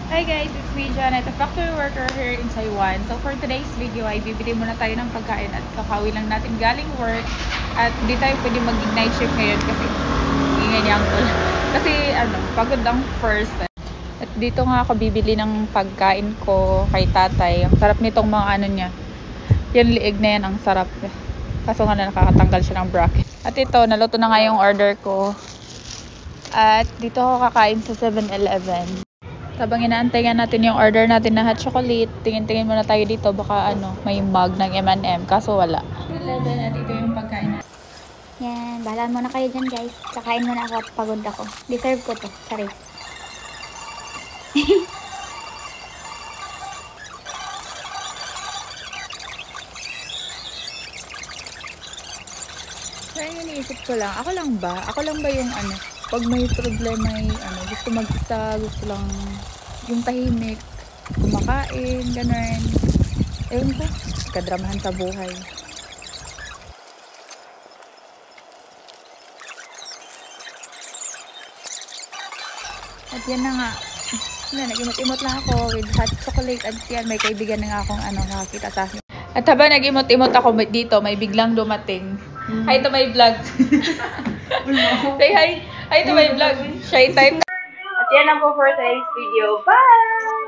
Hi guys, it's me, Janet, a factory worker here in Taiwan. So for today's video ay bibili muna tayo ng pagkain at kakauwi lang natin galing work. At di tayo pwede mag-night shift ngayon kasi ingay niya ang tulad. Kasi pagod ang first. At dito nga ako bibili ng pagkain ko kay tatay. Ang sarap nitong mga niya. Yan liig na yan, ang sarap. Kaso nga na nakakatanggal siya ng bracket. At ito, naluto na nga yung order ko. At dito ako kakain sa 7-Eleven. Habang inaantay nga natin yung order natin na hot chocolate, tingin-tingin muna tayo dito. Baka may mug ng M&M. Kaso wala. 7 at ito yung pagkain natin. Yan, bahala muna kayo dyan guys. Kakain muna ako at pagod ako. Deserve ko to, charis. Kaya iniisip ko lang, ako lang ba yung pag may problema gusto mag-isa, gusto lang yung tahimik, kumakain, ganun. Ewan ko, kadramahan sa buhay. At yan na nga, nag-imot-imot lang ako with hot chocolate at yan, may kaibigan na nga akong nakakita sa akin. At habang nag-imot-imot ako dito, may biglang dumating. Hi to my vlog. Say hi. Hi to my vlog. Shy type. At yan ang po for today's video. Bye!